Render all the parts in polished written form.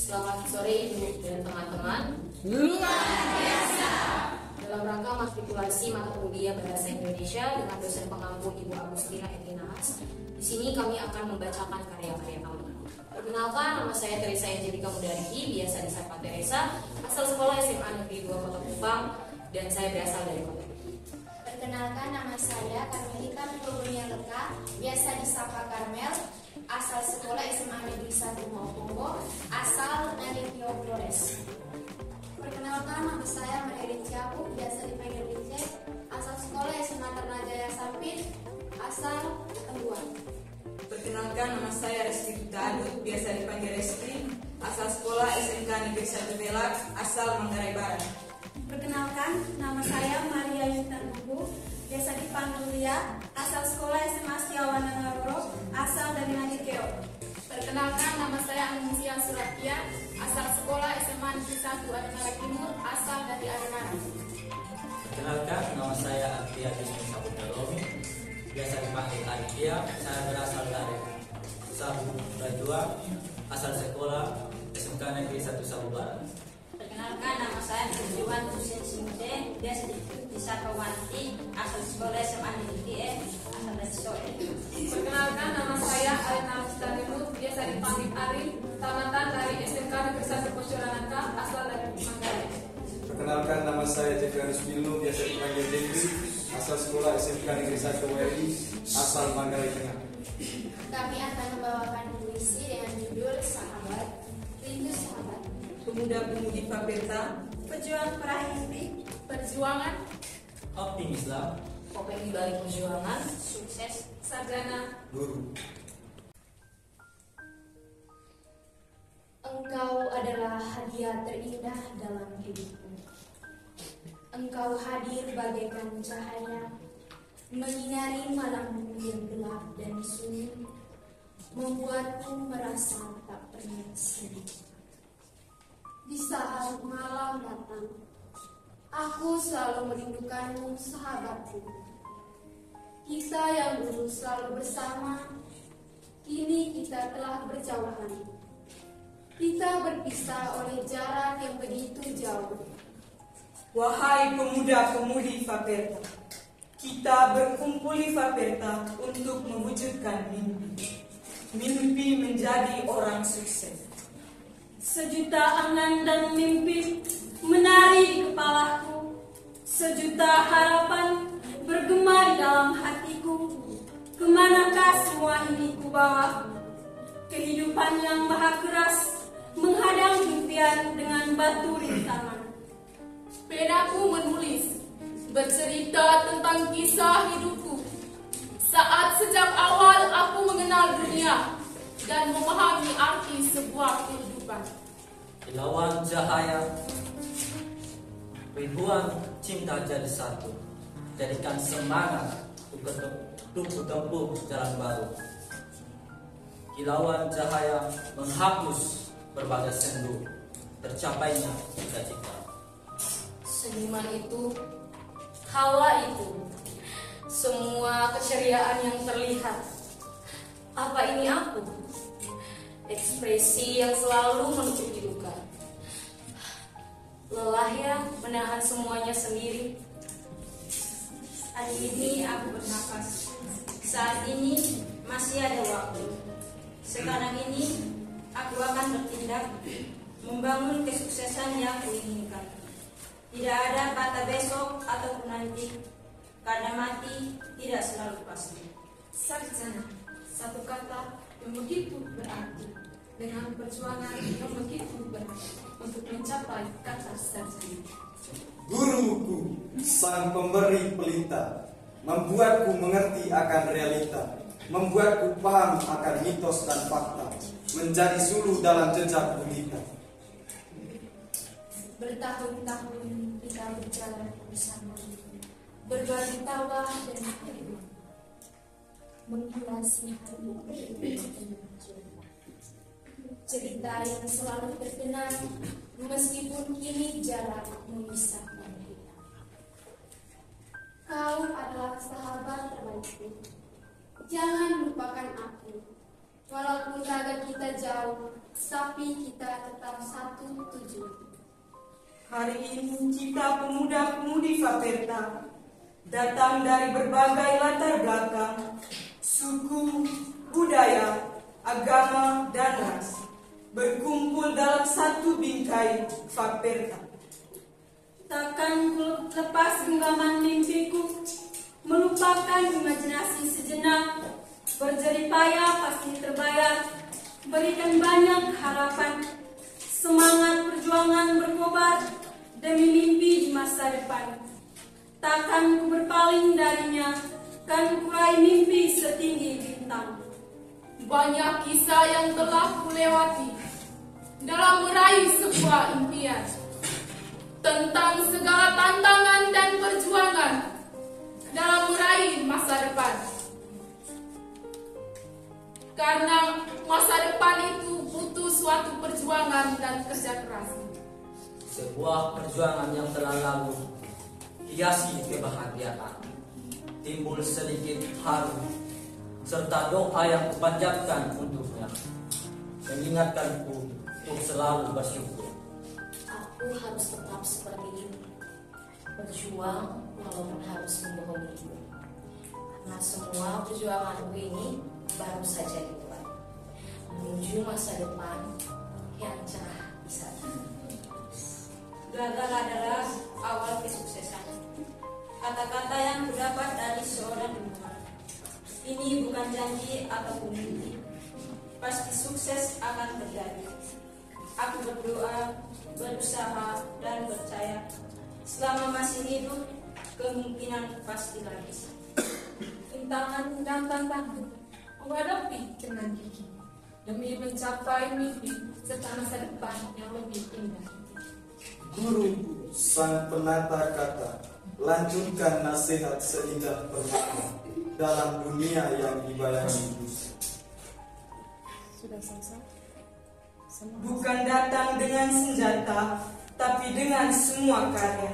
Selamat sore Ibu dan teman-teman. Luar biasa. Dalam rangka matrikulasi mata kuliah Bahasa Indonesia dengan dosen pengampu Ibu Agustina Etinahas, di sini kami akan membacakan karya-karya kami. Perkenalkan, nama saya Teresa Angelika Mudariki, biasa disapa Teresa, asal sekolah SMA Negeri 2 Kota Kupang, dan saya berasal dari Kota Kupang. Perkenalkan, nama saya Karmelita Purwonia Leka, biasa disapa Karmel, asal sekolah SMA Negeri 1 Maupongo, asal dari Rio Flores. Perkenalkan, nama saya Maria Ciapu, biasa dipanggil Rice, asal sekolah SMA Ternajaya Sampit, asal Tembuan. Perkenalkan, nama saya Resti Adut, biasa dipanggil Resti, asal sekolah SMK Negeri 1 Belak, asal Manggarai Barat. Perkenalkan, nama saya Maria Yutan Bubu, biasa dipanggil Lia, asal sekolah SMA Setiawana Ngaroro, asal dari Nadikeo. Perkenalkan, nama saya Anuncia Suratia, asal sekolah SMA Negeri 1 Adenara Timur, asal dari Adenara. Perkenalkan, nama saya Artia Bisnu Saputra Romi, biasa dipanggil Artia. Saya berasal dari Sabu Rajua, asal sekolah SMK Negeri 1 Sabu Barat. Perkenalkan, nama saya Tujuan Husin Simde, biasa disapa Wanti, asal sekolah SMA Negeri asal dari Sore. Perkenalkan, nama saya Alina Mustarimu, biasa dipanggil Ari, tamatan dari SMK Negeri 1 Posyoranaka, asal dari Manggarai. Perkenalkan, nama saya Jefrianus Bilno, biasa dipanggil Jeffrey, asal sekolah SMK Negeri 1 WRI, asal Manggarai Tengah. Kami akan membawakan puisi dengan judul Sahabat, Rindu Sahabat. Pemuda-pemudi Papeta, Pejuang peraih mimpi, Perjuangan, Optimislah, Topeng di balik perjuangan, Sukses. sarjana, Guru. Engkau adalah hadiah terindah dalam hidupku. Engkau hadir bagaikan cahaya, menyinari malam yang gelap dan sunyi, membuatku merasa tak pernah sedih. Di saat malam datang, aku selalu merindukanmu, sahabatku. Kita yang dulu selalu bersama, kini kita telah berjauhan. Kita berpisah oleh jarak yang begitu jauh. wahai pemuda-pemudi Papeta, kita berkumpul di Papeta untuk mewujudkan mimpi. Mimpi menjadi orang sukses. sejuta angan dan mimpi menari di kepalaku, sejuta harapan bergema di dalam hatiku. Kemanakah semua ini ku bawa? Kehidupan yang maha keras menghadang impian dengan batu rintangan. penaku menulis, bercerita tentang kisah hidupku. Saat sejak awal aku mengenal dunia dan memahami arti sebuah kehidupan. kilauan cahaya, ribuan cinta jadi satu. Jadikan semangat untuk tempuh jalan baru. Kilauan cahaya menghapus berbagai sendu, tercapainya cita-cita. senyuman itu, hawa itu, semua keceriaan yang terlihat. Apa ini aku? Ekspresi yang selalu menutupi duka. Lelah ya menahan semuanya sendiri. Hari ini aku bernafas. Saat ini masih ada waktu. Sekarang ini aku akan bertindak membangun kesuksesan yang kuinginkan. Tidak ada kata besok ataupun nanti, karena mati tidak selalu pasti. Sarjana, satu kata yang begitu berarti, dengan perjuangan yang begitu berat untuk mencapai kata sarjana. Guruku, sang pemberi pelita, membuatku mengerti akan realita, membuatku paham akan mitos dan fakta, menjadi suluh dalam jejak budita. Bertahun-tahun kita berjalan bersama, berbagi tawa dan hikmah, menghilasi hati cerita yang selalu terkenang, meskipun kini jarak memisahkan kita. Kau adalah sahabat terbaikku, jangan lupakan aku. Walaupun raga kita jauh, tapi kita tetap satu tujuan. Hari ini kita pemuda-pemudi Faperta datang dari berbagai latar belakang, suku, budaya, agama, dan ras, berkumpul dalam satu bingkai Faperta. Takkan ku lepas genggaman mimpiku, melupakan imajinasi sejenak, berjeripaya pasti terbayar, berikan banyak harapan, semangat perjuangan berkobar demi mimpi di masa depan. Takkan ku berpaling darinya, kan ku raih mimpi setinggi bintang. Banyak kisah yang telah kulewati dalam meraih sebuah impian, tentang segala tantangan dan perjuangan dalam meraih masa depan. Karena masa depan itu butuh suatu perjuangan dan kerja keras. Sebuah perjuangan yang telah lalu hiasi kebahagiaan, timbul sedikit haru, serta doa yang kupanjatkan untuknya, mengingatkanku untuk selalu bersyukur. Aku harus tetap seperti ini, berjuang walaupun harus membohongi ibu. Karena semua perjuanganku ini baru saja dimulai, menuju masa depan yang cerah di sana. Gagal adalah awal kesuksesan. Kata-kata yang kudapat dari seorang ilmuwan. Ini bukan janji ataupun mimpi. Pasti sukses akan terjadi. Aku berdoa, berusaha, dan percaya selama masih hidup, kemungkinan pasti lagi. Rintangan dan tantangan menghadapi dengan gigih demi mencapai mimpi serta masa depan yang lebih indah. Guruku, sang penata kata, lanjutkan nasihat seindah permata dalam dunia yang dibayangi dosa. Bukan datang dengan senjata, tapi dengan semua karya,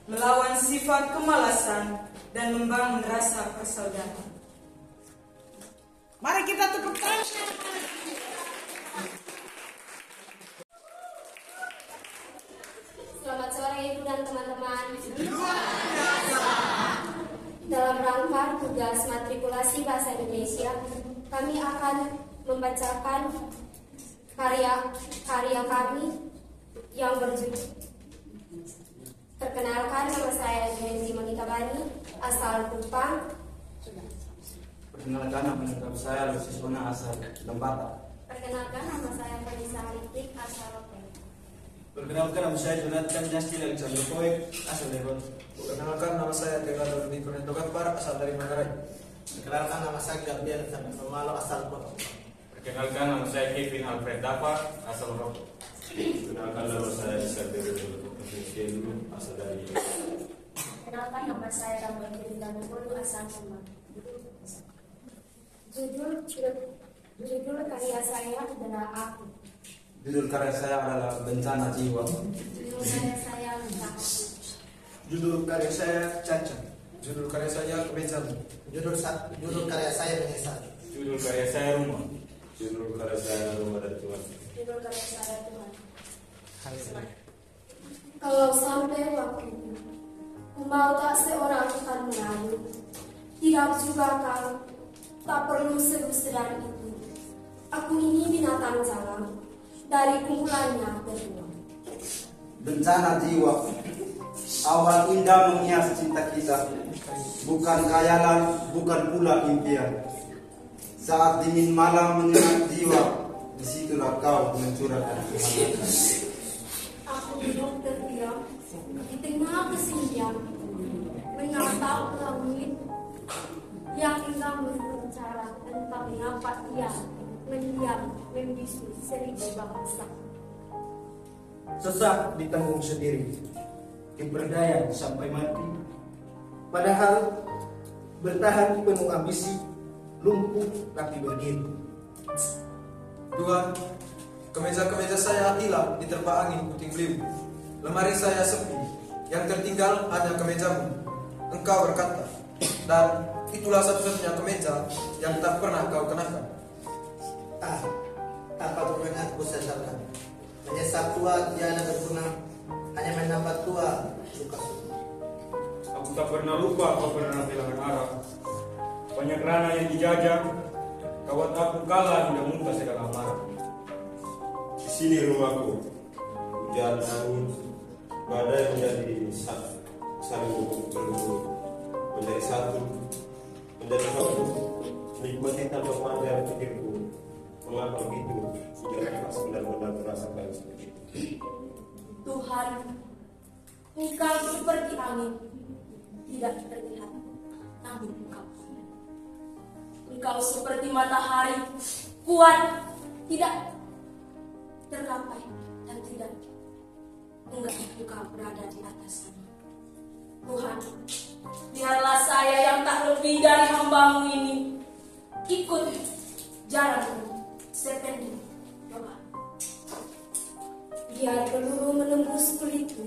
melawan sifat kemalasan dan membangun rasa persaudaraan. Mari kita tepuk tangan. Selamat sore Ibu dan teman-teman. Dalam rangka tugas matrikulasi Bahasa Indonesia, kami akan membacakan karya kami yang berjudul Perkenalkan, nama saya Jensi Monika Bani, asal Kupang. Perkenalkan, nama saya Lucy Sona, asal Lembata. Perkenalkan, nama saya Vanessa Ritik, asal Lopen. Perkenalkan, nama saya Jonathan Justin Alexander Poek, asal Lebon. Perkenalkan, nama saya Tegador Nikonento Gapar, asal dari Manggarai. Perkenalkan, nama saya Gabriel Alexander Romalo, asal Potong. Perkenalkan, nama saya Kevin Alfred Dapa, asal Rokok. Perkenalkan, nama saya Isabel Dulu, asal dari Perkenalkan, nama saya Rambut Bintang Bulu, asal Kemang. Judul karya saya adalah Aku. Judul karya saya adalah Bencana Jiwa. Judul karya saya Luka. Judul karya saya Caca. Judul karya saya Kebejamu. Judul karya saya Menyesal. Judul karya saya Rumah. Judul karya saya Rumah dari Tuhan. Judul karya saya Tuhan. Kalau sampai waktunya, ku mau tak seorang akan melayu. Tidak juga kau, tak perlu seru-seran itu. Aku ini binatang jalan, dari kumpulannya berdua. Bencana jiwa, awal indah menghias cinta kita. Bukan khayalan, bukan pula impian. Saat dingin malam menyengat jiwa, disitulah kau mencurahkan kehangatan. Aku duduk terdiam di tengah kesunyian, menatap langit yang indah berbicara tentang mengapa ia mendiam membisu seribu bangsa. Sesak ditanggung sendiri, diberdaya sampai mati. Padahal bertahan penuh ambisi, lumpuh tapi berdiri. Tuhan, kemeja-kemeja saya hilang diterpa angin puting beliung. Lemari saya sepi, yang tertinggal hanya kemejamu. Engkau berkata, dan itulah satu-satunya kemeja yang tak pernah kau kenakan. tanpa berminat kusesalkan. Menyesal tua tiada berguna, hanya menambah tua luka suka. Aku tak pernah lupa kau pernah kehilangan arah. Banyak rana yang dijajah, kawan aku kalah tidak muka segala marah. Di sini rumahku, hujan angin, badai menjadi saling berguru, menjadi satu, nikmati tanpa pandang pikirku. Mengapa begitu? Jangan benar-benar merasakan seperti itu. Tuhan, Engkau seperti angin, tidak terlihat, namun Engkau seperti matahari, kuat, tidak tercapai dan tidak Engkau berada di atas sana. Tuhan, biarlah saya yang tak lebih dari hamba-Mu ini ikut jalanmu sependek doa. Biar peluru menembus kulitku,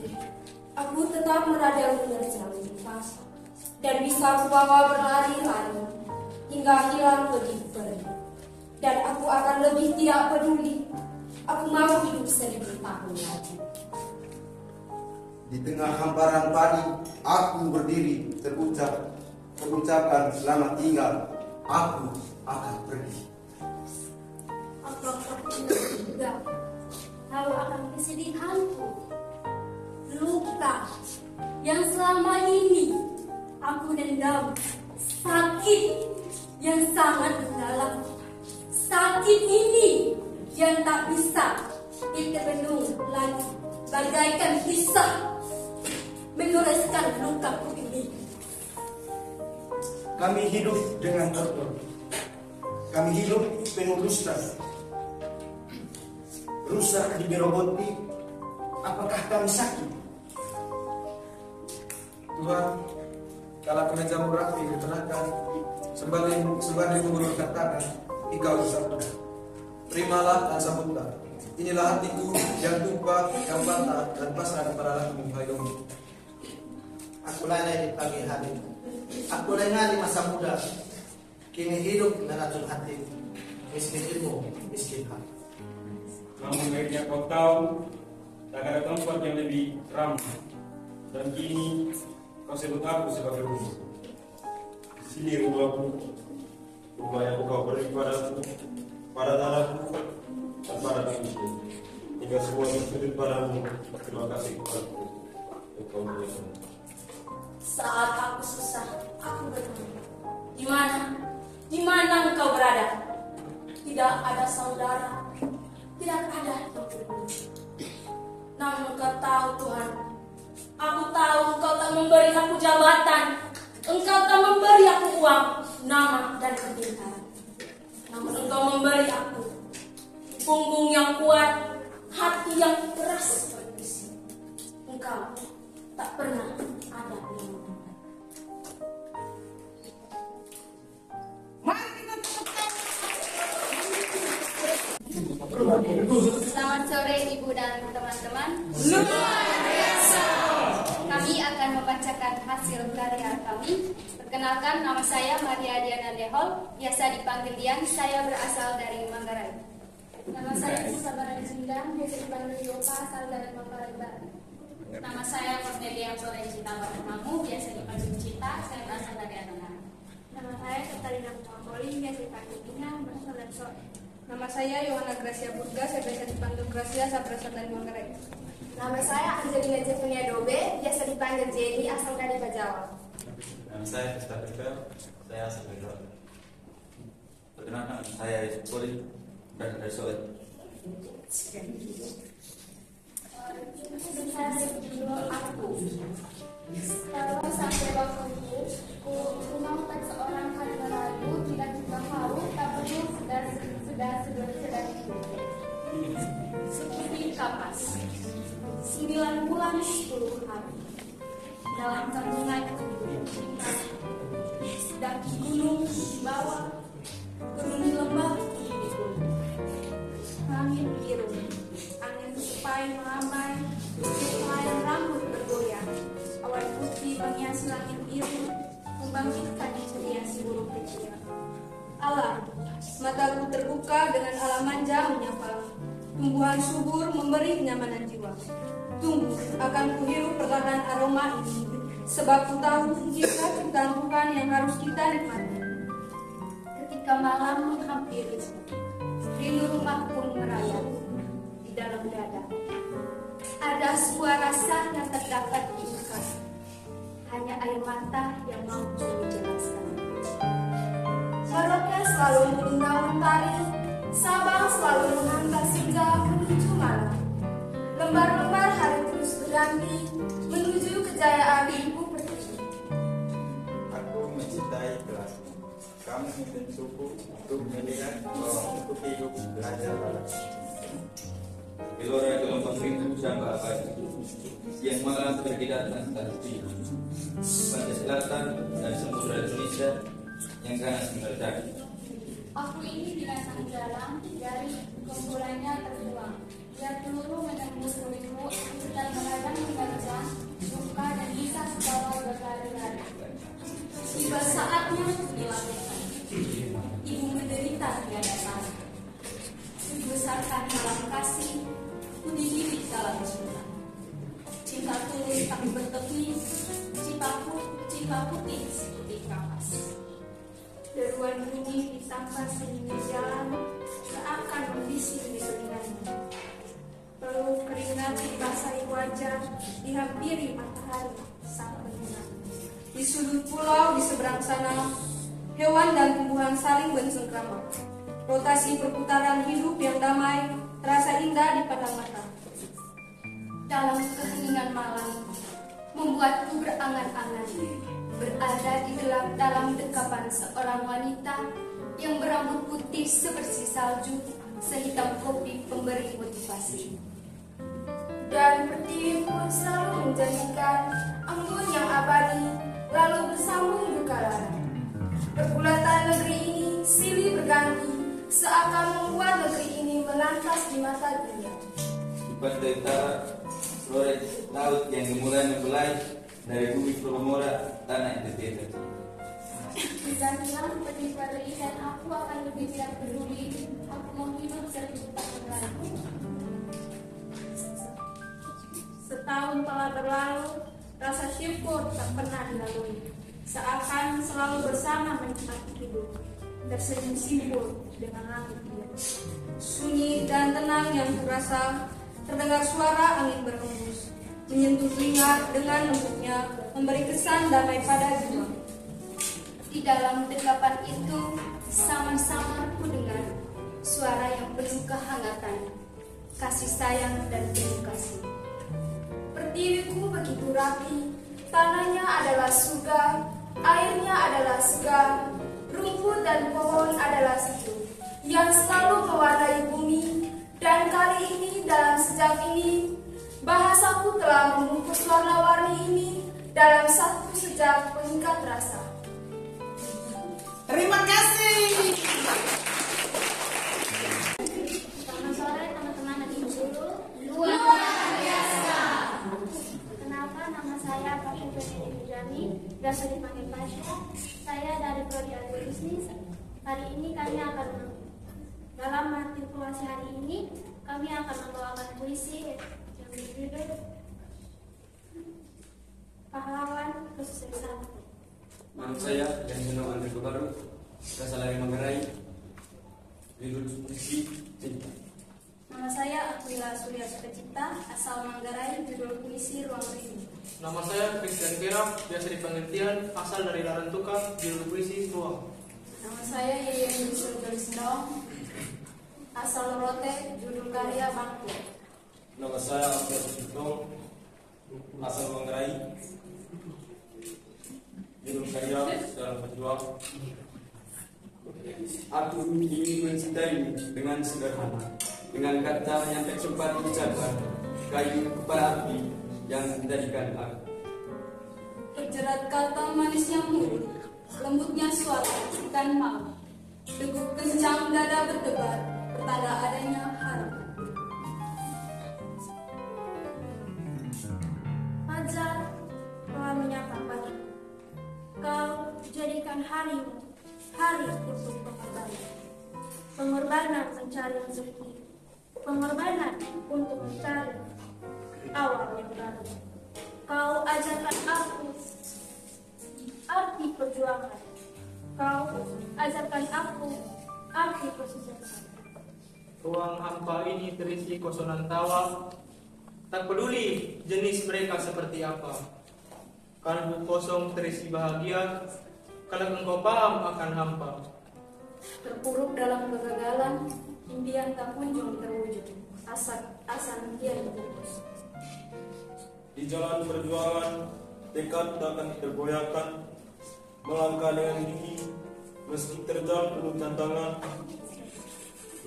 aku tetap berada menerjang fase dan bisa kubawa berlari-lari hingga hilang lebih perih. Dan aku akan lebih tidak peduli. Aku mau hidup 1000 tahun lagi. Di tengah hamparan padi, aku berdiri terucapkan selamat tinggal. Aku akan pergi. Apakah tidak tahu akan kesedihanku, luka yang selama ini aku dendam, sakit yang sangat dalam, sakit ini yang tak bisa diterbendung lagi, bagaikan kisah menuliskan lukaku ini. Kami hidup dengan kotor. Kami hidup penuh dusta. Rusak digerogoti. Apakah kami sakit? Tuhan, kala kemejamu rapi dikenakan, sembari mengulurkan tangan, Engkau bersabda, terimalah dan sambutlah. Inilah hatiku yang tumpah, yang patah, dan pasrah kepada lakumu, hai Domi. Aku lalai di pagi hari, aku lengah di masa muda, kini hidup meracun hati, miskin ilmu, miskin hati. Namun akhirnya kau tahu, tak ada tempat yang lebih ramah. Dan kini kau sebut aku sebagai rumah. Di sini rumahku, rumah yang kau beri padaku, pada tanahku, dan pada diriku. Hingga semua sudut padamu, terima kasih kepadaku. Engkau menyesal. Saat aku susah, aku bertanya, di mana engkau berada? Tidak ada saudara, tidak ada yang peduli. Namun kau tahu Tuhan, aku tahu engkau tak memberi aku jabatan, engkau tak memberi aku uang, nama dan kepintaran. Namun engkau memberi aku punggung yang kuat, hati yang keras seperti besi. Engkau tak pernah ada yang membantu. Selamat sore Ibu dan teman-teman. Luar biasa. Kami akan membacakan hasil karya kami. Perkenalkan, nama saya Maria Diana Dehol, biasa dipanggil Dian. Saya berasal dari Manggarai. Nama saya Sabara Jindang, biasa dipanggil Yopa, asal dari Manggarai Barat. Nama saya Cornelia Soleh Cinta Baramamu, biasa dipanggil Cinta, saya berasal dari Anambra. Nama saya Katarina Muhammadi, biasa dipanggil Ina, berasal dari Sore. Nama saya Yohana Gracia Burga, saya biasa dipanggil Gracia, saya berasal dari Manggarai. Nama saya Angelina Jefenia Dobe, biasa dipanggil Jenny, asal dari Bajawa. Nama saya Krista Pekel, saya asal dari Jawa. Perkenalkan, saya Poli, berasal dari Solo. Saya berjudul Aku. Kalau sampai waktuku, ku maukan seorang kali merayu, tidak juga haru, tak perlu sudah Seperti kapas. 9 bulan 10 hari dalam kandungan daki gunung di bawah, turun lembah di gunung. Langit biru, angin sepai melambai, pelayan rambut bergoyang, awan putih menghiasi langit biru, membangkitkan ceria si burung kecil. Alam, mataku terbuka dengan alam manja menyapamu. Tumbuhan subur memberi kenyamanan jiwa. Tunggu, akan kuhirup perlahan aroma ini, sebab ku tahu jika ciptaan Tuhan yang harus kita nikmati. Ketika malam menghampiri, rindu rumah pun merayap di dalam dada. Ada sebuah rasa yang terdapat diikat, hanya air mata yang mampu menjelaskan. Merauke selalu mengundang mentari, Sabang selalu menghantar singgah menuju malam. Lembar-lembar hari terus berganti menuju kejayaan ibu pertiwi. Aku mencintai kelasku. Kamu mencoba untuk melihat bahwa aku hidup belajar pada gelora gelombang rindu jamba abadi. Siang malam berkilat transtasi. Pantai Selatan dan Samudra Indonesia yang ganas menerjang. Aku ini binatang jalan dari kumpulannya terbuang. Biar peluru menembus tubuhmu, dan mengadang menerjang suka dan bisa sebawa berlari-lari. Tiba saatnya dilakukan. Ibu menderita tiada tara. Dibesarkan dalam kasih, ku dididik dalam cinta. Cinta tulus tak bertepi, cinta putih seperti kapas. Deruan bunyi ditambah senyum jalan, seakan membisik di telinganya. Peluk keringat dibasahi wajah, dihampiri matahari sang penyenang. Di sudut pulau di seberang sana, hewan dan tumbuhan saling bersengkrama. Rotasi perputaran hidup yang damai terasa indah di pandang mata. Dalam keheningan malam, membuatku berangan-angan berada di gelap dalam dekapan seorang wanita yang berambut putih sebersih salju, sehitam kopi pemberi motivasi. Dan pertiwi pun selalu menjanjikan embun yang abadi, lalu bersambung duka lara. Pergulatan negeri ini silih berganti, seakan membuat negeri ini melantas di mata dunia. Di pantai utara, Flores laut yang gemulai membelai dari bumi Promora, tanah NTT. Janganlah pergi dan aku akan lebih tidak peduli. Aku mau hidup serta kembali. Setahun telah berlalu, rasa syukur tak pernah dilalui. Seakan selalu bersama menikmati hidup, tersenyum simpul dengan langit biru. Sunyi dan tenang yang terasa, terdengar suara angin berhembus, menyentuh telinga dengan lembutnya, memberi kesan damai pada jiwa. Di dalam dekapan itu, sama-sama ku dengar suara yang penuh kehangatan, kasih sayang dan penuh kasih. Pertiwiku begitu rapi, tanahnya adalah surga, airnya adalah segar, rumput dan pohon adalah sejuk, yang selalu mewarnai bumi. Dan kali ini dalam sejak ini, bahasaku telah membungkus warna-warni ini dalam satu sejak pengikat rasa. Terima kasih. Selamat sore teman-teman adik guru. Luar biasa. Kenalkan, nama saya Fatul Benedikti, biasa dipanggil Pasha. Saya dari Prodi Agribisnis. Hari ini kami akan dalam matrikulasi hari ini kami akan membawakan puisi yang berjudul Pahlawan Kesuksesan. Nama saya Janjino Andri Baru, berasal dari Manggarai, judul puisi Cinta. Nama saya Aquila Surya Sukacipta, asal Manggarai, judul puisi Ruang Rindu. Nama saya Christian Kira, biasa dipanggil Tian, asal dari Larantuka, judul puisi Ruang. Nama saya Yeyen Yusuf Gelisendong, asal Lorote, judul karya Bangku. Nama saya Abdul Sutong, asal Manggarai, judul karya Dalam Berjuang. Aku ingin mencintaimu dengan sederhana, dengan kata yang tak sempat diucapkan, kayu kepala api yang menjadikan aku. Terjerat kata manisnya mulut, lembutnya suara ikan maut. Degup kencang dada berdebar, pertanda adanya harapan. Fajar telah menyapa pagi. Kau jadikan harimu hari untuk pekerjaan. Pengorbanan mencari rezeki, pengorbanan untuk mencari awal yang baru. Kau ajarkan aku arti perjuangan. Kau ajarkan aku arti kesuksesan. Ruang hampa ini terisi kosongan tawa, tak peduli jenis mereka seperti apa. Kalbu kosong terisi bahagia, kalau engkau paham akan hampa. Terpuruk dalam kegagalan, impian tak kunjung terwujud. Asa impian terputus. Di jalan perjuangan, tekad takkan tergoyahkan. Melangkah dengan gigi, meski terjal penuh tantangan.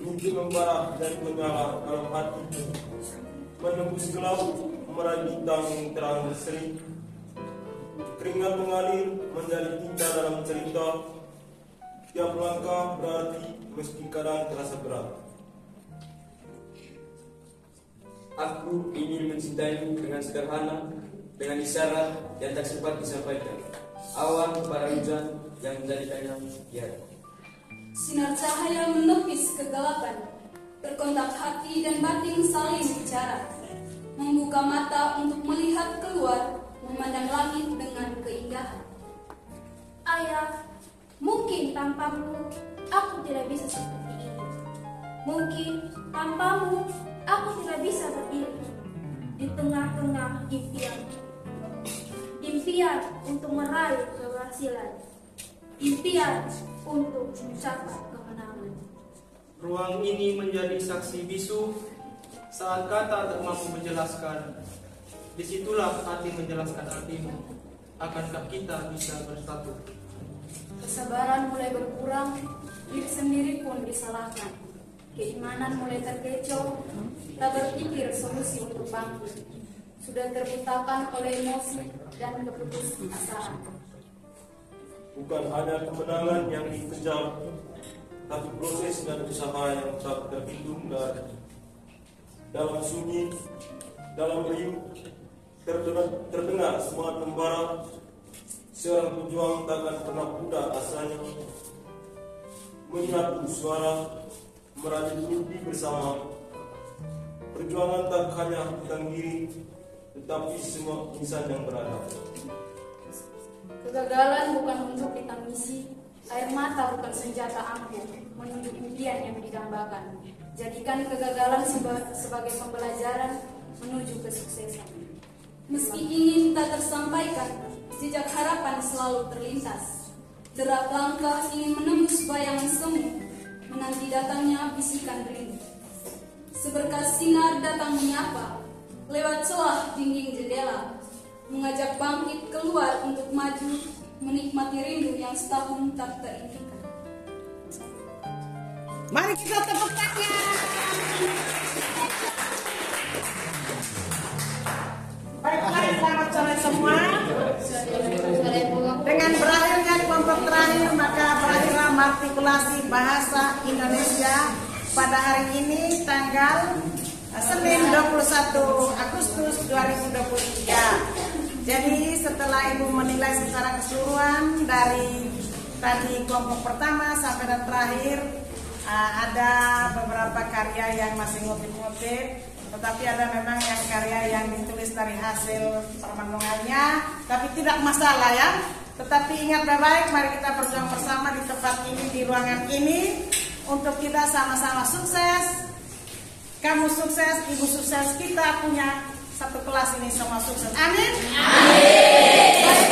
Mimpi membara dan menyala dalam hati, menembus gelap, meraih bintang terang berseri. Keringat mengalir menjadi tinta dalam cerita. Tiap langkah berarti meski kadang terasa berat. Aku ingin mencintaimu dengan sederhana, dengan isyarat yang tak sempat disampaikan. Awan para hujan yang menjadikannya tiada. Sinar cahaya menepis kegelapan, berkontak hati dan batin saling bicara, membuka mata untuk melihat keluar, memandang langit dengan keindahan. Ayah, mungkin tanpamu aku tidak bisa seperti ini. Mungkin tanpamu aku tidak bisa berdiri di tengah-tengah impian. Impian untuk meraih keberhasilan. Impian untuk mencapai kemenangan. Ruang ini menjadi saksi bisu saat kata tak mampu menjelaskan. Disitulah hati menjelaskan artimu. Akankah kita bisa bersatu? Kesabaran mulai berkurang, diri sendiri pun disalahkan. Keimanan mulai terkecoh, tak berpikir solusi untuk bangkit. Sudah terbutakan oleh emosi dan keputusasaan. Bukan hanya kemenangan yang dikejar, tapi proses dan usaha yang tak terhitung dari dalam sunyi, dalam riuh, terdengar semangat membara. Seorang pejuang takkan pernah pudar asanya, menyatu suara, merajut mimpi bersama. Perjuangan tak hanya tentang diri, tetapi semua insan yang berada. Kegagalan bukan untuk ditangisi, air mata bukan senjata ampuh menuju impian yang didambakan. Jadikan kegagalan sebagai pembelajaran menuju kesuksesan. Meski ingin tak tersampaikan, jejak harapan selalu terlintas. Derap langkah ingin menembus bayangan semu, menanti datangnya bisikan rindu. Seberkas sinar datang menyapa, lewat celah dinding jendela, mengajak bangkit keluar untuk maju, menikmati rindu yang setahun tak terimpikan. Mari kita tepuk tangan. Baik, selamat sore semua. Dengan berakhirnya kelompok terakhir, maka berakhirlah matrikulasi bahasa Indonesia pada hari ini tanggal Senin 21 Agustus 2023. Jadi setelah Ibu menilai secara keseluruhan dari tadi kelompok pertama sampai dan terakhir, ada beberapa karya yang masih ngutip-ngutip, tetapi ada memang yang karya yang ditulis dari hasil permenungannya, tapi tidak masalah ya. Tetapi ingat baik-baik, mari kita berjuang bersama di tempat ini, di ruangan ini, untuk kita sama-sama sukses. Kamu sukses, ibu sukses, kita punya satu kelas ini semua sukses. Amin. Amin.